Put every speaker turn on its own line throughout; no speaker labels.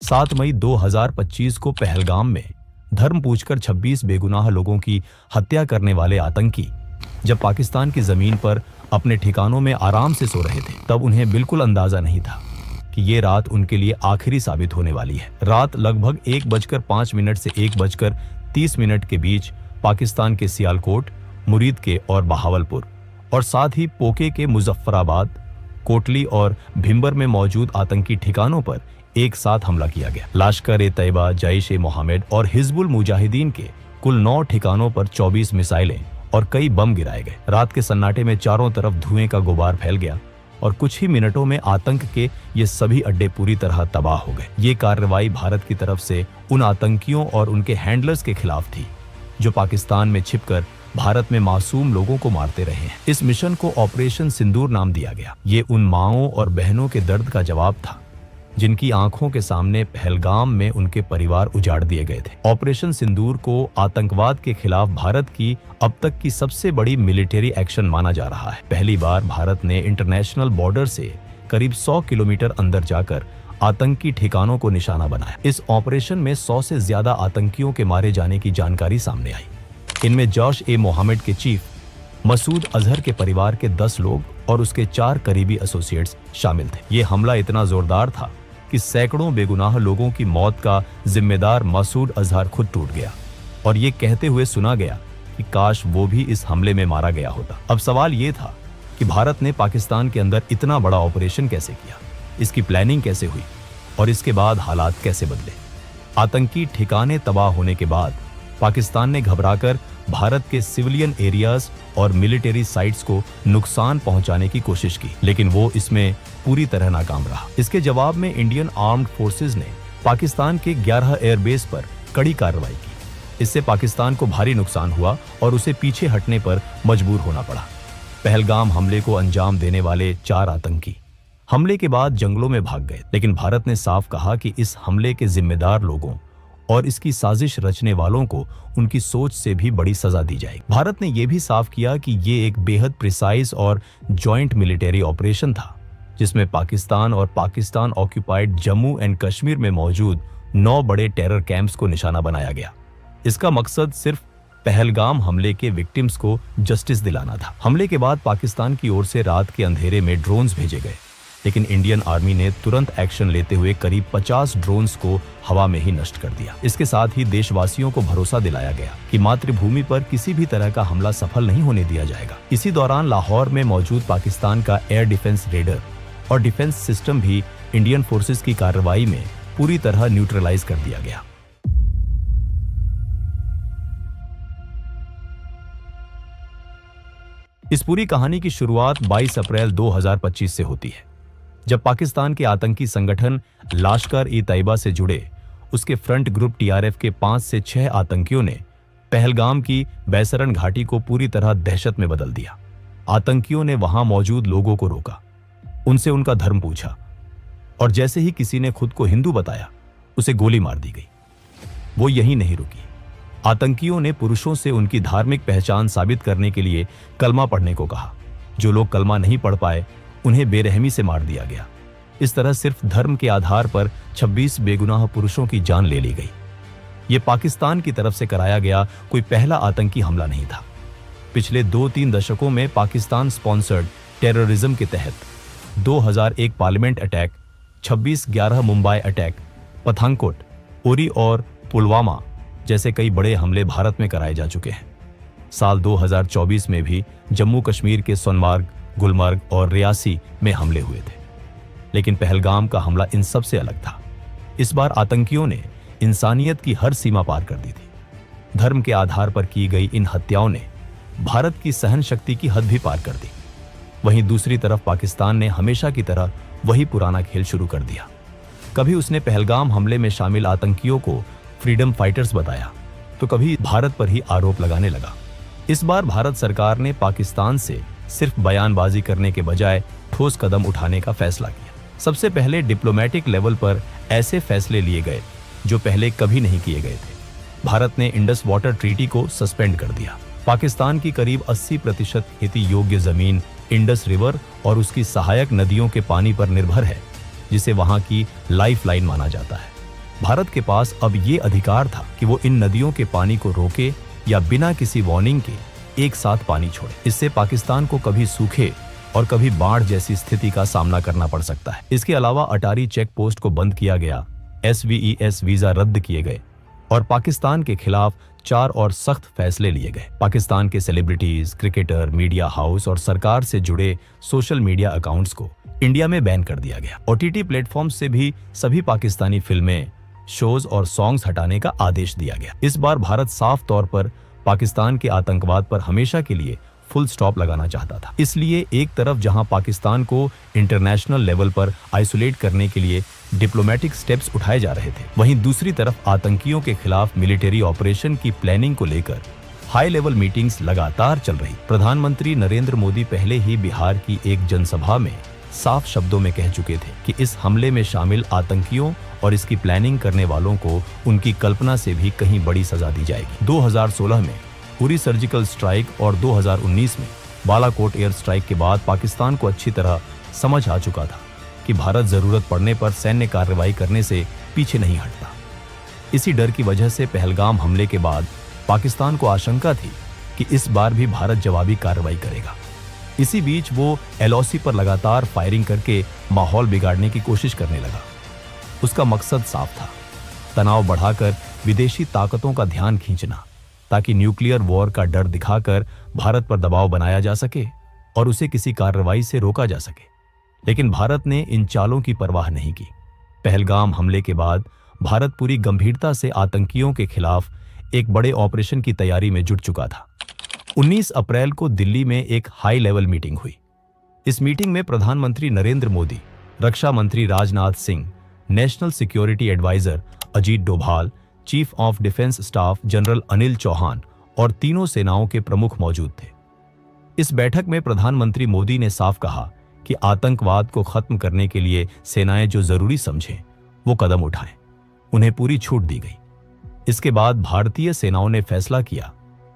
7 मई 2025 को पहलगाम में धर्म पूछकर 26 बेगुनाह लोगों की हत्या करने वाले आतंकी जब पाकिस्तान की जमीन पर अपने ठिकानों में आराम से सो रहे थे, तब उन्हें बिल्कुल अंदाजा नहीं था कि ये रात उनके लिए आखिरी साबित होने वाली है। रात लगभग 1:05 से 1:30 के बीच पाकिस्तान के सियालकोट, मुरीद के और बहावलपुर और साथ ही पोके के मुजफ्फराबाद, कोटली और भिंबर में मौजूद आतंकी ठिकानों पर एक साथ हमला किया गया। लश्कर-ए-तैयबा, जैश-ए-मोहम्मद और हिजबुल मुजाहिदीन के कुल 9 ठिकानों पर 24 मिसाइलें और कई बम गिराए गए। रात के सन्नाटे में चारों तरफ धुएं का गुबार फैल गया और कुछ ही मिनटों में आतंक के ये सभी अड्डे पूरी तरह तबाह हो गए। ये कार्रवाई भारत की तरफ से उन आतंकियों और उनके हैंडलर्स के खिलाफ थी जो पाकिस्तान में छिपकर भारत में मासूम लोगों को मारते रहे हैं। इस मिशन को ऑपरेशन सिंदूर नाम दिया गया। ये उन माओं और बहनों के दर्द का जवाब था जिनकी आंखों के सामने पहलगाम में उनके परिवार उजाड़ दिए गए थे। ऑपरेशन सिंदूर को आतंकवाद के खिलाफ भारत की अब तक की सबसे बड़ी मिलिट्री एक्शन माना जा रहा है। पहली बार भारत ने इंटरनेशनल बॉर्डर से करीब 100 किलोमीटर अंदर जाकर आतंकी ठिकानों को निशाना बनाया। इस ऑपरेशन में 100 से ज्यादा आतंकियों के मारे जाने की जानकारी सामने आई। इनमें जैश-ए-मोहम्मद के चीफ मसूद अजहर के परिवार के 10 लोग और उसके 4 करीबी एसोसिएट्स शामिल थे। ये हमला इतना जोरदार था कि सैकड़ों बेगुनाह लोगों की मौत का जिम्मेदार मसूद अजहर खुद टूट गया और ये कहते हुए सुना गया कि काश वो भी इस हमले में मारा गया होता। अब सवाल ये था कि भारत ने पाकिस्तान के अंदर इतना बड़ा ऑपरेशन कैसे किया, इसकी प्लानिंग कैसे हुई और इसके बाद हालात कैसे बदले। आतंकी ठिकाने तबाह होने के बाद पाकिस्तान ने घबराकर भारत के सिविलियन एरियाज और मिलिट्री साइट्स को नुकसान पहुंचाने की कोशिश की, लेकिन वो इसमें पूरी तरह नाकाम रहा। इसके जवाब में इंडियन आर्म्ड फोर्सेस ने पाकिस्तान के 11 एयरबेस पर कड़ी कार्रवाई की। इससे पाकिस्तान को भारी नुकसान हुआ और उसे पीछे हटने पर मजबूर होना पड़ा। पहलगाम हमले को अंजाम देने वाले 4 आतंकी हमले के बाद जंगलों में भाग गए, लेकिन भारत ने साफ कहा कि इस हमले के जिम्मेदार लोगों और इसकी साजिश रचने वालों को उनकी सोच से भी बड़ी सजा दी जाएगी। भारत ने यह भी साफ किया कि ये एक बेहद प्रिसाइज और जॉइंट मिलिट्री ऑपरेशन था जिसमें पाकिस्तान और पाकिस्तान ऑक्यूपाइड जम्मू एंड कश्मीर में मौजूद 9 बड़े टेरर कैंप्स को निशाना बनाया गया। इसका मकसद सिर्फ पहलगाम हमले के विक्टिम्स को जस्टिस दिलाना था। हमले के बाद पाकिस्तान की ओर से रात के अंधेरे में ड्रोन्स भेजे गए, लेकिन इंडियन आर्मी ने तुरंत एक्शन लेते हुए करीब 50 ड्रोन्स को हवा में ही नष्ट कर दिया। इसके साथ ही देशवासियों को भरोसा दिलाया गया कि मातृभूमि पर किसी भी तरह का हमला सफल नहीं होने दिया जाएगा। इसी दौरान लाहौर में मौजूद पाकिस्तान का एयर डिफेंस रेडर और डिफेंस सिस्टम भी इंडियन फोर्सेस की कार्रवाई में पूरी तरह न्यूट्रलाइज कर दिया गया। इस पूरी कहानी की शुरुआत 22 अप्रैल 2025 से होती है, जब पाकिस्तान के आतंकी संगठन लश्कर-ए-तैयबा से जुड़े उसके फ्रंट ग्रुप टीआरएफ के 5 से 6 आतंकियों ने पहलगाम की बैसरन घाटी को पूरी तरह दहशत में बदल दिया। आतंकियों ने वहां मौजूद लोगों को रोका, उनसे उनका धर्म पूछा और जैसे ही किसी ने खुद को हिंदू बताया, उसे गोली मार दी गई। वो यहीं नहीं रुकी। आतंकियों ने पुरुषों से उनकी धार्मिक पहचान साबित करने के लिए कलमा पढ़ने को कहा। जो लोग कलमा नहीं पढ़ पाए, उन्हें बेरहमी से मार दिया गया। इस तरह सिर्फ धर्म के आधार पर 26 बेगुनाह पुरुषों की जान ले ली गई। ये पाकिस्तान की तरफ से कराया गया कोई पहला आतंकी हमला नहीं था। पिछले 2-3 दशकों में पाकिस्तान स्पॉन्सर्ड टेररिज्म के तहत 2001 parliament attack, 26/11 Mumbai attack, Pathankot, Uri और पुलवामा जैसे कई बड़े हमले भारत में कराए जा चुके हैं। साल 2024 में भी जम्मू कश्मीर के सोनमार्ग, गुलमर्ग और रियासी में हमले हुए थे, लेकिन पहलगाम का हमला इन सब से अलग था। इस बार आतंकियों ने इंसानियत की हर सीमा पार कर दी थी। धर्म के आधार पर की गई इन हत्याओं ने भारत की सहन शक्ति की हद भी पार कर दी। वहीं दूसरी तरफ पाकिस्तान ने हमेशा की तरह वही पुराना खेल शुरू कर दिया। कभी उसने पहलगाम हमले में शामिल आतंकियों को फ्रीडम फाइटर्स बताया, तो कभी भारत पर ही आरोप लगाने लगा। इस बार भारत सरकार ने पाकिस्तान से सिर्फ बयानबाजी करने के बजाय ठोस कदम उठाने का फैसला किया। सबसे पहले डिप्लोमेटिक लेवल पर ऐसे फैसले लिए गए जो पहले कभी नहीं किए गए थे। भारत ने इंडस वाटर ट्रीटी को सस्पेंड कर दिया। पाकिस्तान की करीब 80% खेती योग्य जमीन इंडस रिवर और उसकी सहायक नदियों के पानी पर निर्भर है, जिसे वहां की लाइफलाइन माना जाता है। भारत के पास अब ये अधिकार था कि वो इन नदियों के पानी को रोके या बिना किसी वार्निंग के एक साथ पानी छोड़े। इससे पाकिस्तान को कभी सूखे और कभी बाढ़ जैसी स्थिति का सामना करना पड़ सकता है। इसके अलावा अटारी चेक पोस्ट को बंद किया गया, SVES वीजा रद्द किए गए और पाकिस्तान के खिलाफ 4 और सख्त फैसले लिए गए। पाकिस्तान के सेलिब्रिटीज, क्रिकेटर, मीडिया हाउस और सरकार से जुड़े सोशल मीडिया अकाउंट्स को इंडिया में बैन कर दिया गया। OTT प्लेटफॉर्म से भी सभी पाकिस्तानी फिल्में, शोज और सॉन्ग्स हटाने का आदेश दिया गया। इस बार भारत साफ तौर पर पाकिस्तान के आतंकवाद पर हमेशा के लिए फुल स्टॉप लगाना चाहता था। इसलिए एक तरफ जहां पाकिस्तान को इंटरनेशनल लेवल पर आइसोलेट करने के लिए डिप्लोमेटिक स्टेप्स उठाए जा रहे थे, वहीं दूसरी तरफ आतंकियों के खिलाफ मिलिट्री ऑपरेशन की प्लानिंग को लेकर हाई लेवल मीटिंग्स लगातार चल रही। प्रधानमंत्री नरेंद्र मोदी पहले ही बिहार की एक जनसभा में साफ शब्दों में कह चुके थे कि इस हमले में शामिल आतंकियों और इसकी प्लानिंग करने वालों को उनकी कल्पना से भी कहीं बड़ी सजा दी जाएगी। 2016 में उरी सर्जिकल स्ट्राइक और 2019 में बालाकोट एयर स्ट्राइक के बाद पाकिस्तान को अच्छी तरह समझ आ चुका था कि भारत जरूरत पड़ने पर सैन्य कार्रवाई करने से पीछे नहीं हटता। इसी डर की वजह से पहलगाम हमले के बाद पाकिस्तान को आशंका थी कि इस बार भी भारत जवाबी कार्रवाई करेगा। इसी बीच वो LOC पर लगातार फायरिंग करके माहौल बिगाड़ने की कोशिश करने लगा। उसका मकसद साफ था, तनाव बढ़ाकर विदेशी ताकतों का ध्यान खींचना, ताकि न्यूक्लियर वॉर का डर दिखाकर भारत पर दबाव बनाया जा सके और उसे किसी कार्रवाई से रोका जा सके। लेकिन भारत ने इन चालों की परवाह नहीं की। पहलगाम हमले के बाद भारत पूरी गंभीरता से आतंकियों के खिलाफ एक बड़े ऑपरेशन की तैयारी में जुट चुका था। 19 अप्रैल को दिल्ली में एक हाई लेवल मीटिंग हुई। इस मीटिंग में प्रधानमंत्री नरेंद्र मोदी, रक्षा मंत्री Rajnath Singh, national security advisor Ajit Doval, chief of defence staff general Anil Chauhan और तीनों सेनाओं के प्रमुख मौजूद थे। इस बैठक में प्रधानमंत्री मोदी ने साफ कहा कि आतंकवाद को खत्म करने के लिए सेनाएं जो जरूरी समझें वो कदम उठाएं। उन्हें पूरी छूट दी गई। इसके बाद भारतीय सेनाओं ने फैसला किया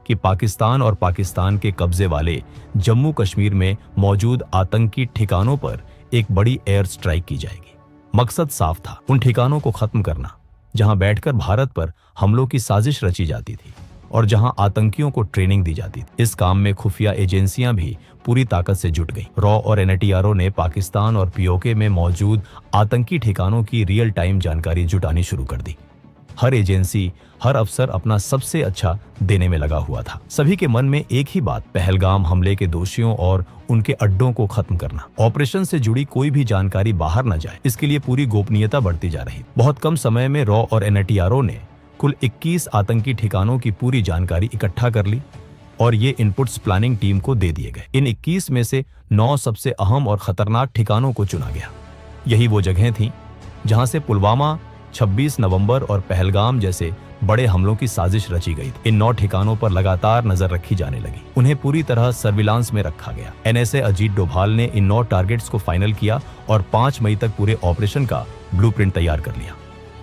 कि पाकिस्तान और पाकिस्तान के कब्जे वाले जम्मू कश्मीर में मौजूद आतंकी ठिकानों पर एक बड़ी एयर स्ट्राइक की जाएगी। मकसद साफ था, उन ठिकानों को खत्म करना जहां बैठकर भारत पर हमलों की साजिश रची जाती थी और जहां आतंकियों को ट्रेनिंग दी जाती थी। इस काम में खुफिया एजेंसियां भी पूरी ताकत से जुट गईं। रॉ और NATRO ने पाकिस्तान और POK में मौजूद आतंकी ठिकानों की रियल टाइम जानकारी जुटानी शुरू कर दी। हर एजेंसी, हर अफसर अपना सबसे अच्छा देने में लगा हुआ था। सभी के मन में एक ही बात, पहलगाम हमले के दोषियों और उनके अड्डों को खत्म करना। ऑपरेशन से जुड़ी कोई भी जानकारी बाहर न जाए, इसके लिए पूरी गोपनीयता बढ़ती जा रही। बहुत कम समय में रॉ और NATRO ने कुल 21 आतंकी ठिकानों की पूरी जानकारी इकट्ठा कर ली और ये इनपुट्स प्लानिंग टीम को दे दिए गए। इन 21 में से 9 सबसे अहम और खतरनाक ठिकानों को चुना गया। यही वो जगहें थीं जहां से पुलवामा, 26 नवंबर और पहलगाम जैसे बड़े हमलों की साजिश रची गई। इन 9 ठिकानों पर लगातार नजर रखी जाने लगी। उन्हें पूरी तरह सर्विलांस में रखा गया। NSA अजीत डोभाल ने इन 9 टारगेट्स को फाइनल किया और 5 मई तक पूरे ऑपरेशन का ब्लूप्रिंट तैयार कर लिया।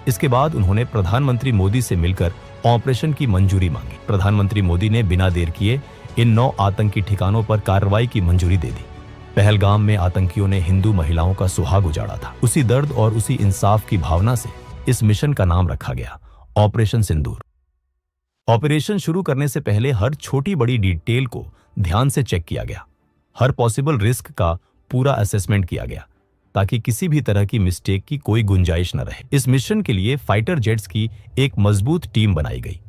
इसके बाद उन्होंने प्रधानमंत्री मोदी से मिलकर ऑपरेशन की मंजूरी मांगी। प्रधानमंत्री मोदी ने बिना देर किए इन 9 आतंकी ठिकानों पर कार्रवाई की मंजूरी दे दी। पहलगाम में आतंकियों ने हिंदू महिलाओं का सुहाग उजाड़ा था। उसी दर्द और उसी इंसाफ की भावना से इस मिशन का नाम रखा गया, ऑपरेशन सिंदूर। ऑपरेशन शुरू करने से पहले हर छोटी बड़ी डिटेल को ध्यान से चेक किया गया। हर पॉसिबल रिस्क का पूरा असेसमेंट किया गया ताकि किसी भी तरह की मिस्टेक की कोई गुंजाइश न रहे। इस मिशन के लिए फाइटर जेट्स की एक मजबूत टीम बनाई गई।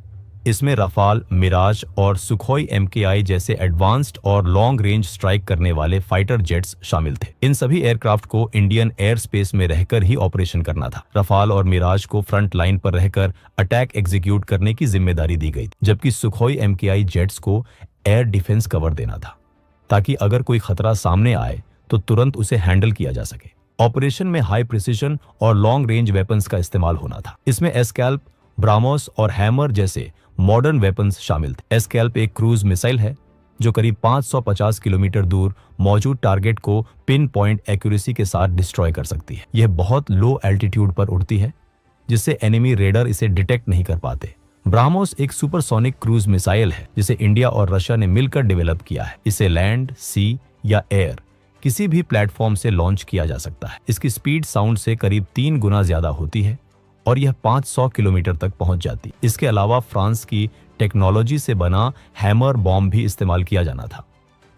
इसमें रफाल, मिराज और सुखोई MKI जैसे एडवांस्ड और लॉन्ग रेंज स्ट्राइक करने वाले फाइटर जेट्स शामिल थे। इन सभी एयरक्राफ्ट को इंडियन एयर स्पेस में रहकर ही ऑपरेशन करना था। रफाल और मिराज को फ्रंट लाइन पर रहकर अटैक एग्जीक्यूट करने की जिम्मेदारी दी गई, जबकि सुखोई MKI जेट्स को एयर डिफेंस कवर देना था ताकि अगर कोई खतरा सामने आए तो तुरंत उसे हैंडल किया जा सके। ऑपरेशन में हाई प्रिसिशन और लॉन्ग रेंज वेपन्स का इस्तेमाल होना था। इसमें एस्कैल्प, ब्रामोस और हैमर जैसे मॉडर्न वेपन्स शामिल थे। एस्कैल्प एक क्रूज मिसाइल है जो करीब 550 किलोमीटर दूर मौजूद टारगेट को पिन पॉइंट एक्यूरेसी के साथ डिस्ट्रॉय कर सकती है। यह बहुत लो एल्टीट्यूड पर उड़ती है जिससे एनिमी रेडर इसे डिटेक्ट नहीं कर पाते। ब्राह्मोस एक सुपरसोनिक क्रूज मिसाइल है जिसे इंडिया और रशिया ने मिलकर डेवलप किया है। इसे लैंड, सी या एयर किसी भी प्लेटफॉर्म से लॉन्च किया जा सकता है। इसकी स्पीड साउंड से करीब 3 गुना ज्यादा होती है और यह 500 किलोमीटर तक पहुंच जाती। इसके अलावा फ्रांस की टेक्नोलॉजी से बना हैमर बॉम्ब भी इस्तेमाल किया जाना था।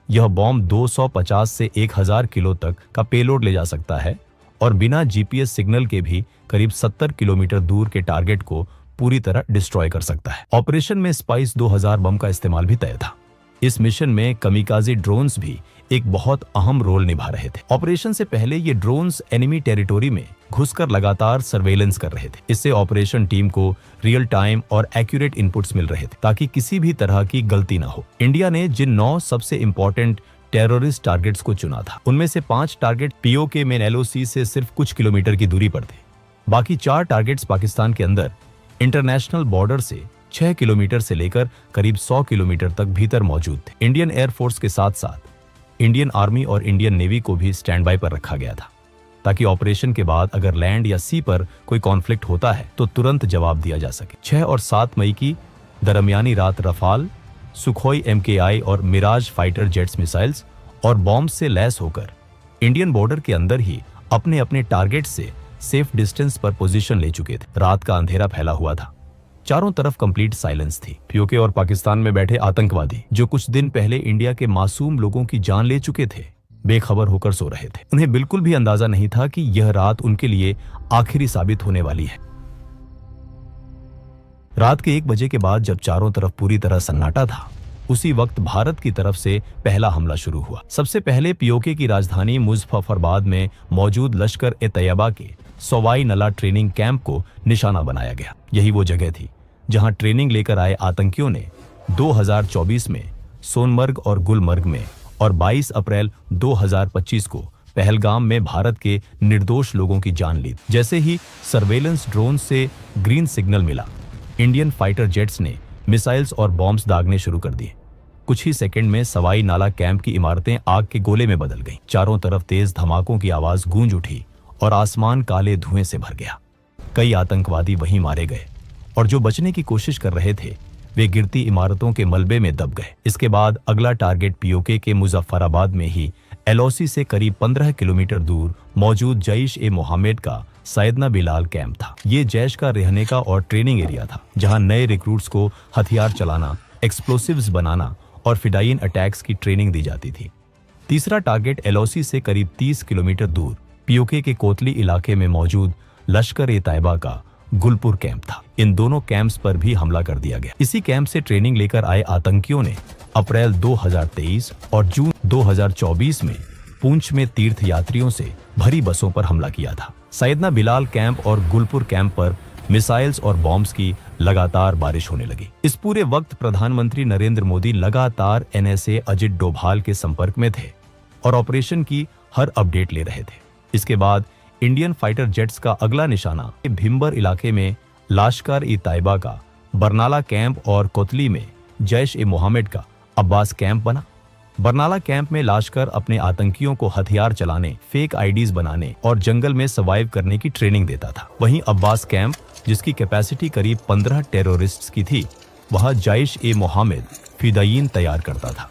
यह बॉम्ब 250 से 1000 किलो तक का पेलोड ले जा सकता है और बिना जीपीएस सिग्नल के भी करीब 70 किलोमीटर दूर के टारगेट को पूरी तरह डिस्ट्रॉय कर सकता है। ऑपरेशन में स्पाइस 2000 बम का इस्तेमाल भी तय था। इस मिशन में कमिकाजी ड्रोन्स भी एक बहुत अहम रोल निभा रहे थे। ऑपरेशन से पहले ये ड्रोन्स एनिमी टेरिटोरी में घुसकर लगातार सर्वेलेंस कर रहे थे। इससे ऑपरेशन टीम को रियल टाइम और एक्यूरेट इनपुट्स मिल रहे थे ताकि किसी भी तरह की गलती ना हो। इंडिया ने जिन 9 सबसे इंपॉर्टेंट टेररिस्ट टारगेट्स को चुना था, उनमें से 5 टारगेट पीओके में एलओसी से सिर्फ कुछ किलोमीटर की दूरी पर थे। बाकी 4 टारगेट्स पाकिस्तान के अंदर इंटरनेशनल बॉर्डर से 6 किलोमीटर से लेकर करीब 100 किलोमीटर तक भीतर मौजूद थे। इंडियन एयरफोर्स के साथ साथ इंडियन आर्मी और इंडियन नेवी को भी स्टैंड बाय पर रखा गया था ताकि ऑपरेशन के बाद अगर लैंड या सी पर कोई कॉन्फ्लिक्ट होता है तो तुरंत जवाब दिया जा सके। 6 और 7 मई की दरमियानी रात रफाल, सुखोई MKI और मिराज फाइटर जेट्स मिसाइल्स और बॉम्ब से लैस होकर इंडियन बॉर्डर के अंदर ही अपने अपने टारगेट से सेफ डिस्टेंस पर पोजीशन ले चुके थे। रात का अंधेरा फैला हुआ था, चारों तरफ कंप्लीट साइलेंस थी। पीओके और पाकिस्तान में बैठे आतंकवादी जो कुछ दिन पहले इंडिया के मासूम लोगों की जान ले चुके थे, बेखबर होकर सो रहे थे। उन्हें बिल्कुल भी अंदाजा नहीं था कि यह रात उनके लिए आखिरी साबित होने वाली है। रात के 1 बजे के बाद जब चारों तरफ पूरी तरह सन्नाटा था, उसी वक्त भारत की तरफ से पहला हमला शुरू हुआ। सबसे पहले पीओके की राजधानी मुजफ्फराबाद में मौजूद लश्कर-ए-तैयबा के सवाई नला ट्रेनिंग कैंप को निशाना बनाया गया। यही वो जगह थी जहां ट्रेनिंग लेकर आए आतंकियों ने 2024 में सोनमर्ग और गुलमर्ग में और 22 अप्रैल 2025 को पहलगाम में भारत के निर्दोष लोगों की जान ली। जैसे ही सर्वेलेंस ड्रोन से ग्रीन सिग्नल मिला, इंडियन फाइटर जेट्स ने मिसाइल्स और बॉम्ब्स दागने शुरू कर दिए। कुछ ही सेकंड में सवाई नाला कैंप की इमारतें आग के गोले में बदल गईं। चारों तरफ तेज धमाकों की आवाज गूंज उठी और आसमान काले धुएं से भर गया। कई आतंकवादी वहीं मारे गए और जो बचने की कोशिश कर रहे थे वे गिरती इमारतों के मलबे में दब गए। इसके बाद अगला टारगेट पीओके के मुजफ्फराबाद में ही एलओसी से करीब 15 किलोमीटर दूर मौजूद जैश-ए-मोहम्मद का सैयदना बिलाल कैंप था। ये जैश का रहने का और ट्रेनिंग एरिया था जहां नए रिक्रूट्स को हथियार चलाना, एक्सप्लोसिव्स बनाना और फिडाइन अटैक्स की ट्रेनिंग दी जाती थी। तीसरा टारगेट एलओसी से करीब 30 किलोमीटर दूर पीओके के कोतली इलाके में मौजूद लश्कर-ए-तैयबा का गुलपुर कैंप था। इन दोनों कैंप्स पर भी हमला कर दिया गया। इसी कैंप से ट्रेनिंग लेकर आए आतंकियों ने अप्रैल 2023 और जून 2024 में पुंछ में तीर्थ यात्रियों से भरी बसों पर हमला किया था। सैयदना बिलाल कैंप और गुलपुर कैंप पर मिसाइल्स और बॉम्ब्स की लगातार बारिश होने लगी। इस पूरे वक्त प्रधानमंत्री नरेंद्र मोदी लगातार NSA अजित डोभाल के संपर्क में थे और ऑपरेशन की हर अपडेट ले रहे थे। इसके बाद इंडियन फाइटर जेट्स का अगला निशाना भिम्बर इलाके में लश्कर-ए-तैयबा का बरनाला कैंप और कोतली में जैश-ए-मोहम्मद का अब्बास कैंप बना। बरनाला कैंप में लश्कर अपने आतंकियों को हथियार चलाने, फेक आईडीज बनाने और जंगल में सर्वाइव करने की ट्रेनिंग देता था। वहीं अब्बास कैंप, जिसकी कैपेसिटी करीब 15 टेररिस्ट्स की थी, वहां जैश-ए-मोहम्मद फिदायीन तैयार करता था।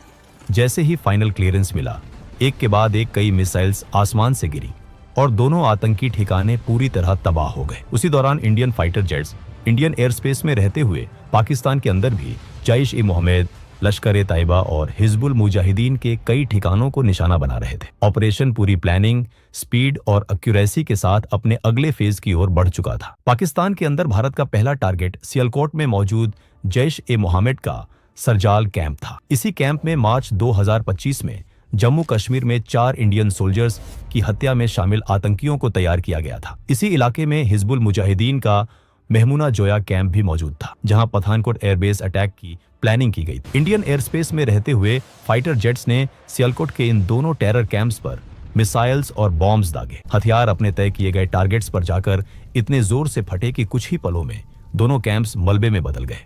जैसे ही फाइनल क्लियरेंस मिला, एक के बाद एक कई मिसाइल्स आसमान से गिरी और दोनों आतंकी ठिकाने पूरी तरह तबाह हो गए। उसी दौरान Indian fighter jets Indian air space में रहते हुए पाकिस्तान के अंदर भी जैश-ए-मोहम्मद, लश्कर-ए-तैयबा और हिजबुल मुजाहिदीन के कई ठिकानों को निशाना बना रहे थे। ऑपरेशन पूरी प्लानिंग, स्पीड और एक्यूरेसी के साथ अपने अगले फेज की ओर बढ़ चुका था। पाकिस्तान के अंदर भारत का पहला टारगेट सियालकोट में मौजूद जैश-ए-मोहम्मद का सरजाल कैंप था। इसी कैंप में मार्च 2025 में जम्मू कश्मीर में 4 इंडियन सोल्जर्स की हत्या में शामिल आतंकियों को तैयार किया गया था। इसी इलाके में हिजबुल मुजाहिदीन का मेहमुना जोया कैंप भी मौजूद था, जहां पठानकोट एयरबेस अटैक की प्लानिंग की गई थी। इंडियन एयर स्पेस में रहते हुए फाइटर जेट्स ने सियालकोट के इन दोनों टेरर कैंप्स पर मिसाइल्स और बॉम्ब्स दागे। हथियार अपने तय किए गए टारगेट्स पर जाकर इतने जोर से फटे कि कुछ ही पलों में दोनों कैंप्स मलबे में बदल गए।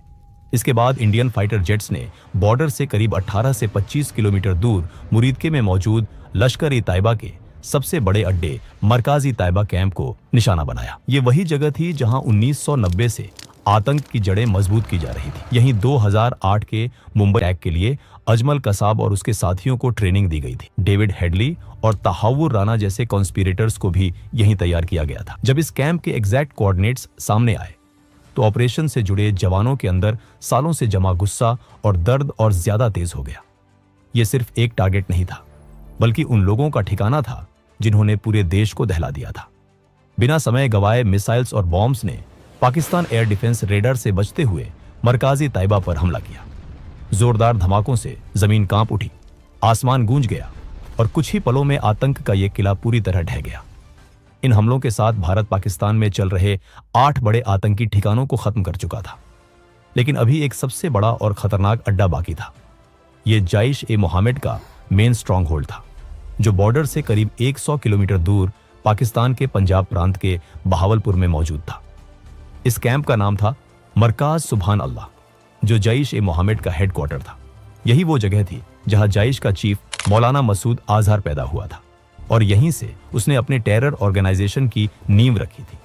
इसके बाद इंडियन फाइटर जेट्स ने बॉर्डर से करीब 18 से 25 किलोमीटर दूर मुरीदके में मौजूद लश्कर-ए-तैयबा के सबसे बड़े अड्डे मरकाजी तैयबा कैंप को निशाना बनाया। ये वही जगह थी जहां 1990 से आतंक की जड़ें मजबूत की जा रही थी। यहीं 2008 के मुंबई अटैक के लिए अजमल कसाब और उसके साथियों को ट्रेनिंग दी गई थी। डेविड हेडली और तहावुर राना जैसे कॉन्स्पिरेटर्स को भी यहीं तैयार किया गया था। जब इस कैंप के एग्जैक्ट कोऑर्डिनेट्स सामने आए तो ऑपरेशन से जुड़े जवानों के अंदर सालों से जमा गुस्सा और दर्द और ज्यादा तेज हो गया। यह सिर्फ एक टारगेट नहीं था, बल्कि उन लोगों का ठिकाना था जिन्होंने पूरे देश को दहला दिया था। बिना समय गवाए मिसाइल्स और बॉम्ब्स ने पाकिस्तान एयर डिफेंस रेडार से बचते हुए मरकाजी तैयबा पर हमला किया। जोरदार धमाकों से जमीन कांप उठी, आसमान गूंज गया और कुछ ही पलों में आतंक का यह किला पूरी तरह ढह गया। इन हमलों के साथ भारत पाकिस्तान में चल रहे 8 बड़े आतंकी ठिकानों को खत्म कर चुका था। लेकिन अभी एक सबसे बड़ा और खतरनाक अड्डा बाकी था। यह जैश-ए-मोहम्मद का मेन स्ट्रांग होल्ड था, जो बॉर्डर से करीब 100 किलोमीटर दूर पाकिस्तान के पंजाब प्रांत के बहावलपुर में मौजूद था। इस कैंप का नाम था मरकाज सुभान अल्लाह, जो जैश-ए-मोहम्मद का हेडक्वार्टर था। यही वो जगह थी जहां जैश का चीफ मौलाना मसूद अजहर पैदा हुआ था और यहीं से उसने अपने टेरर ऑर्गेनाइजेशन की नींव रखी थी।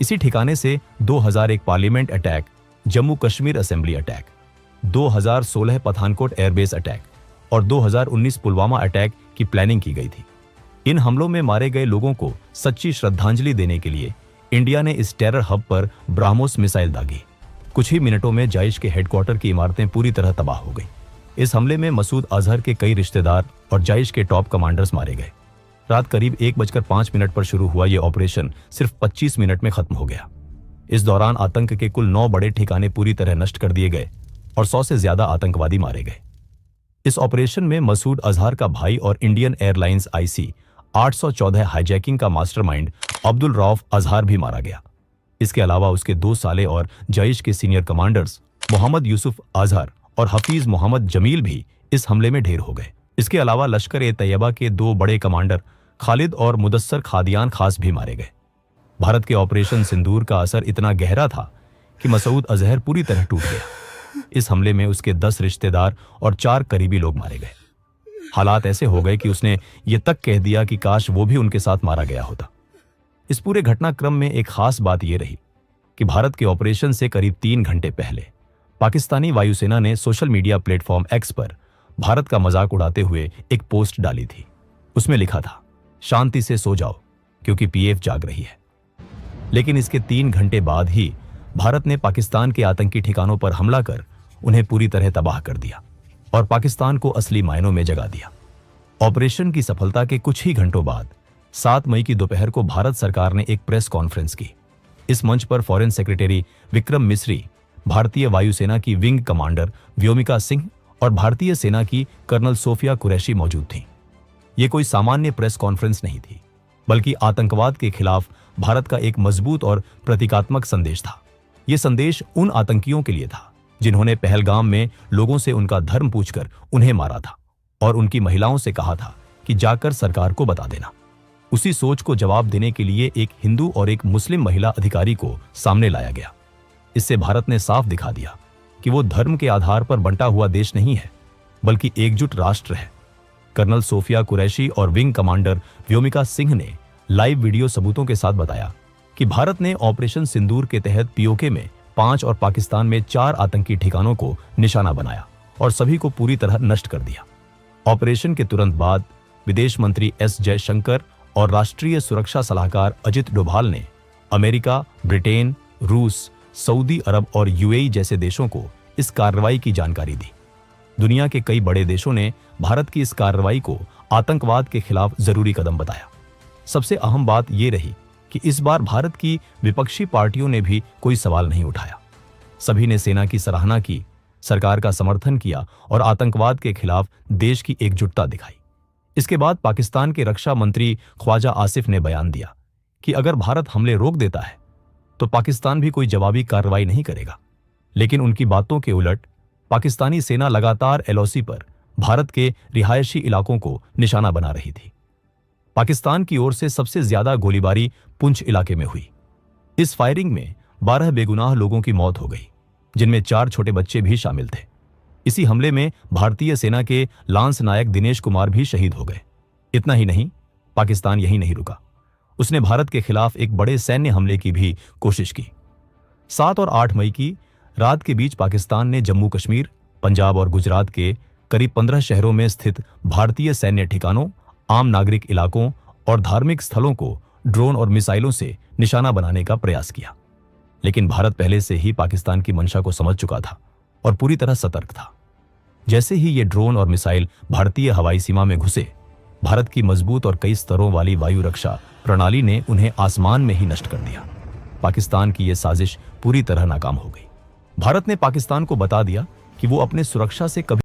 इसी ठिकाने से 2001 parliament attack, Jammu Kashmir assembly attack, 2016 Pathankot airbase attack और 2019 पुलवामा अटैक की प्लानिंग की गई थी। इन हमलों में मारे गए लोगों को सच्ची श्रद्धांजलि देने के लिए इंडिया ने इस टेरर हब पर ब्राह्मोस मिसाइल दागी। कुछ ही मिनटों में जैश के हेडक्वार्टर की इमारतें पूरी तरह तबाह हो गई। इस हमले में मसूद अजहर के कई रिश्तेदार और जैश के टॉप कमांडर्स मारे गए। रात करीब 1:05 पर शुरू हुआ यह ऑपरेशन सिर्फ 25 मिनट में खत्म हो गया। इस दौरान आतंक के कुल 9 बड़े ठिकाने पूरी तरह नष्ट कर दिए गए और 100 से ज्यादा आतंकवादी मारे गए। इस ऑपरेशन में मसूद अजहर का भाई और इंडियन एयरलाइंस IC 814 हाईजैकिंग का मास्टरमाइंड अब्दुल रऊफ अजहर भी मारा गया। इसके अलावा उसके 2 साले और जैश के सीनियर कमांडर्स मोहम्मद यूसुफ अजहर और हफीज मोहम्मद जमील भी इस हमले में ढेर हो गए। इसके अलावा लश्कर-ए-तैयबा के 2 बड़े कमांडर खालिद और मुदस्सर खादियान खास भी मारे गए। भारत के ऑपरेशन सिंदूर का असर इतना गहरा था कि मसूद अजहर पूरी तरह टूट गया। इस हमले में उसके 10 रिश्तेदार और 4 करीबी लोग मारे गए। हालात ऐसे हो गए कि उसने ये तक कह दिया कि काश वो भी उनके साथ मारा गया होता। इस पूरे घटनाक्रम में एक खास बात यह रही कि भारत के ऑपरेशन से करीब 3 घंटे पहले पाकिस्तानी वायुसेना ने सोशल मीडिया प्लेटफॉर्म X पर भारत का मजाक उड़ाते हुए एक पोस्ट डाली थी। उसमें लिखा था, शांति से सो जाओ क्योंकि PF जाग रही है। लेकिन इसके 3 घंटे बाद ही भारत ने पाकिस्तान के आतंकी ठिकानों पर हमला कर उन्हें पूरी तरह तबाह कर दिया और पाकिस्तान को असली मायनों में जगा दिया। ऑपरेशन की सफलता के कुछ ही घंटों बाद 7 मई की दोपहर को भारत सरकार ने एक प्रेस कॉन्फ्रेंस की। इस मंच पर फॉरेन सेक्रेटरी विक्रम मिस्री, भारतीय वायुसेना की विंग कमांडर व्योमिका सिंह और भारतीय सेना की कर्नल सोफिया कुरैशी मौजूद थीं। ये कोई सामान्य प्रेस कॉन्फ्रेंस नहीं थी, बल्कि आतंकवाद के खिलाफ भारत का एक मजबूत और प्रतीकात्मक संदेश था। यह संदेश उन आतंकियों के लिए था जिन्होंने पहलगाम में लोगों से उनका धर्म पूछकर उन्हें मारा था और उनकी महिलाओं से कहा था कि जाकर सरकार को बता देना। उसी सोच को जवाब देने के लिए एक हिंदू और एक मुस्लिम महिला अधिकारी को सामने लाया गया। इससे भारत ने साफ दिखा दिया कि वो धर्म के आधार पर बंटा हुआ देश नहीं है, बल्कि एकजुट राष्ट्र है। कर्नल सोफिया कुरैशी और विंग कमांडर व्योमिका सिंह ने लाइव वीडियो सबूतों के साथ बताया कि भारत ने ऑपरेशन सिंदूर के तहत POK में 5 और पाकिस्तान में 4 आतंकी ठिकानों को निशाना बनाया और सभी को पूरी तरह नष्ट कर दिया। ऑपरेशन के तुरंत बाद विदेश मंत्री S जयशंकर और राष्ट्रीय सुरक्षा सलाहकार अजित डोभाल ने अमेरिका, ब्रिटेन, रूस, सऊदी अरब और UAE जैसे देशों को इस कार्रवाई की जानकारी दी। दुनिया के कई बड़े देशों ने भारत की इस कार्रवाई को आतंकवाद के खिलाफ जरूरी कदम बताया। सबसे अहम बात यह रही कि इस बार भारत की विपक्षी पार्टियों ने भी कोई सवाल नहीं उठाया। सभी ने सेना की सराहना की, सरकार का समर्थन किया और आतंकवाद के खिलाफ देश की एकजुटता दिखाई। इसके बाद पाकिस्तान के रक्षा मंत्री ख्वाजा आसिफ ने बयान दिया कि अगर भारत हमले रोक देता है तो पाकिस्तान भी कोई जवाबी कार्रवाई नहीं करेगा। लेकिन उनकी बातों के उलट पाकिस्तानी सेना लगातार LOC पर भारत के रिहायशी इलाकों को निशाना बना रही थी। पाकिस्तान की ओर से सबसे ज्यादा गोलीबारी पुंछ इलाके में हुई। इस फायरिंग में 12 बेगुनाह लोगों की मौत हो गई, जिनमें 4 छोटे बच्चे भी शामिल थे। इसी हमले में भारतीय सेना के लांस नायक दिनेश कुमार भी शहीद हो गए। इतना ही नहीं, पाकिस्तान यहीं नहीं रुका, उसने भारत के खिलाफ एक बड़े सैन्य हमले की भी कोशिश की। 7 और 8 मई की रात के बीच पाकिस्तान ने जम्मू कश्मीर, पंजाब और गुजरात के करीब 15 शहरों में स्थित भारतीय सैन्य ठिकानों, आम नागरिक इलाकों और धार्मिक स्थलों को ड्रोन और मिसाइलों से निशाना बनाने का प्रयास किया। लेकिन भारत पहले से ही पाकिस्तान की मंशा को समझ चुका था और पूरी तरह सतर्क था। जैसे ही ये ड्रोन और मिसाइल भारतीय हवाई सीमा में घुसे, भारत की मजबूत और कई स्तरों वाली वायु रक्षा प्रणाली ने उन्हें आसमान में ही नष्ट कर दिया। पाकिस्तान की यह साजिश पूरी तरह नाकाम हो गई। भारत ने पाकिस्तान को बता दिया कि वो अपने सुरक्षा से कभी